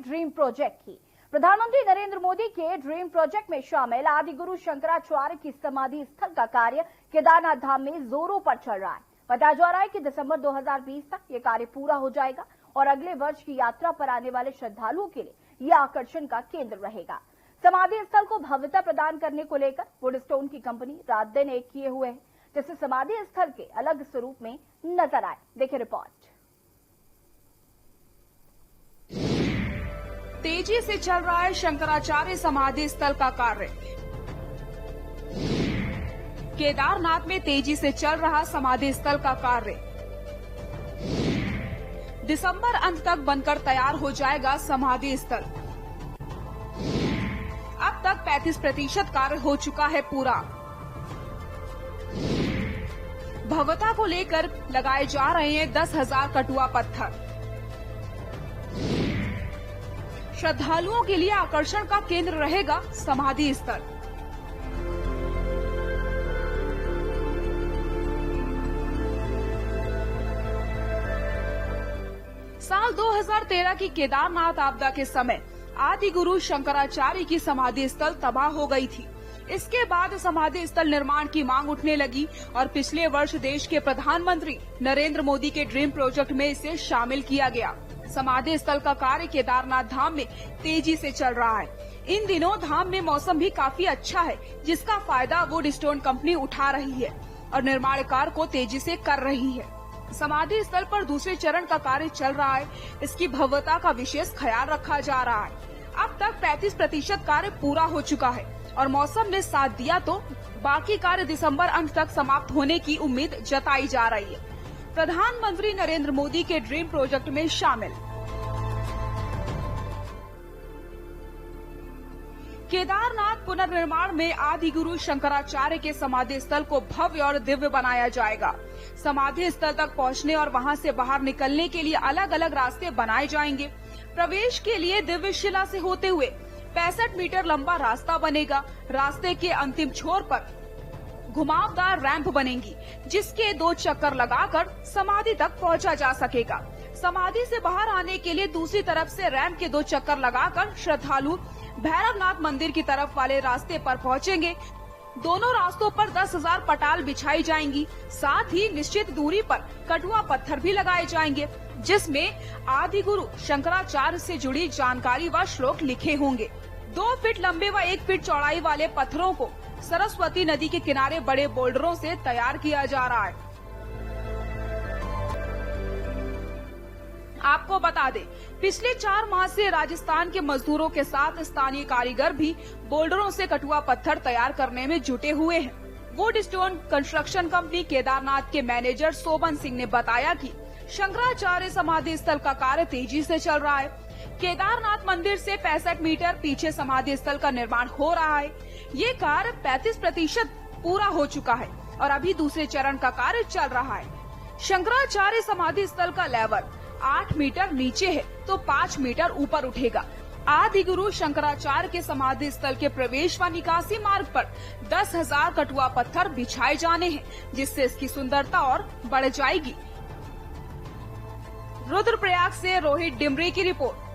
Dream project की। प्रधानमंत्री नरेंद्र मोदी के ड्रीम प्रोजेक्ट में शामिल आदि गुरु शंकराचार्य की समाधि स्थल का कार्य केदारनाथ धाम में जोरों पर चल रहा है। बताया जा रहा है कि दिसंबर 2020 तक ये कार्य पूरा हो जाएगा और अगले वर्ष की यात्रा पर आने वाले श्रद्धालुओं के लिए यह आकर्षण का केंद्र रहेगा। समाधि स्थल को भव्यता प्रदान करने को लेकर वुडस्टोन की कंपनी रात दिन एक किए हुए है, जिससे समाधि स्थल के अलग स्वरूप में नजर आए। देखिए रिपोर्ट। तेजी से चल रहा है शंकराचार्य समाधि स्थल का कार्य। केदारनाथ में तेजी से चल रहा समाधि स्थल का कार्य। दिसंबर अंत तक बनकर तैयार हो जाएगा समाधि स्थल। अब तक 35% कार्य हो चुका है पूरा। भव्यता को लेकर लगाए जा रहे हैं 10,000 कटुआ पत्थर। श्रद्धालुओं के लिए आकर्षण का केंद्र रहेगा समाधि स्थल। साल 2013 की केदारनाथ आपदा के समय आदि गुरु शंकराचार्य की समाधि स्थल तबाह हो गई थी। इसके बाद समाधि स्थल निर्माण की मांग उठने लगी और पिछले वर्ष देश के प्रधानमंत्री नरेंद्र मोदी के ड्रीम प्रोजेक्ट में इसे शामिल किया गया। समाधि स्थल का कार्य केदारनाथ धाम में तेजी से चल रहा है। इन दिनों धाम में मौसम भी काफी अच्छा है, जिसका फायदा वुडस्टोन कंपनी उठा रही है और निर्माण कार्य को तेजी से कर रही है। समाधि स्थल पर दूसरे चरण का कार्य चल रहा है। इसकी भव्यता का विशेष ख्याल रखा जा रहा है। अब तक 35% कार्य पूरा हो चुका है और मौसम ने साथ दिया तो बाकी कार्य दिसंबर अंत तक समाप्त होने की उम्मीद जताई जा रही है। प्रधानमंत्री नरेंद्र मोदी के ड्रीम प्रोजेक्ट में शामिल केदारनाथ पुनर्निर्माण में आदि गुरु शंकराचार्य के समाधि स्थल को भव्य और दिव्य बनाया जाएगा। समाधि स्थल तक पहुंचने और वहां से बाहर निकलने के लिए अलग अलग रास्ते बनाए जाएंगे। प्रवेश के लिए दिव्य शिला से होते हुए 65 मीटर लंबा रास्ता बनेगा। रास्ते के अंतिम छोर पर घुमावदार रैंप बनेंगी, जिसके 2 चक्कर लगाकर समाधि तक पहुंचा जा सकेगा। समाधि से बाहर आने के लिए दूसरी तरफ से रैंप के 2 चक्कर लगाकर श्रद्धालु भैरवनाथ मंदिर की तरफ वाले रास्ते पर पहुंचेंगे। दोनों रास्तों पर 10,000 पटाल बिछाई जाएंगी। साथ ही निश्चित दूरी पर कटुआ पत्थर भी लगाए जाएंगे, जिसमें आदि गुरु शंकराचार्य से जुड़ी जानकारी व श्लोक लिखे होंगे। 2 फीट लंबे व 1 फीट चौड़ाई वाले पत्थरों को सरस्वती नदी के किनारे बड़े बोल्डरों से तैयार किया जा रहा है। आपको बता दें, पिछले 4 माह से राजस्थान के मजदूरों के साथ स्थानीय कारीगर भी बोल्डरों से कटुआ पत्थर तैयार करने में जुटे हुए हैं। वुडस्टोन कंस्ट्रक्शन कंपनी केदारनाथ के मैनेजर सोबन सिंह ने बताया कि शंकराचार्य समाधि स्थल का कार्य तेजी से चल रहा है। केदारनाथ मंदिर से 65 मीटर पीछे समाधि स्थल का निर्माण हो रहा है। ये कार्य 35% पूरा हो चुका है और अभी दूसरे चरण का कार्य चल रहा है। शंकराचार्य समाधि स्थल का लेवल 8 मीटर नीचे है तो 5 मीटर ऊपर उठेगा। आदि गुरु शंकराचार्य के समाधि स्थल के प्रवेश व निकासी मार्ग पर 10,000 कटुआ पत्थर बिछाए जाने हैं, जिससे इसकी सुंदरता और बढ़ जाएगी। रुद्रप्रयाग से रोहित डिमरी की रिपोर्ट।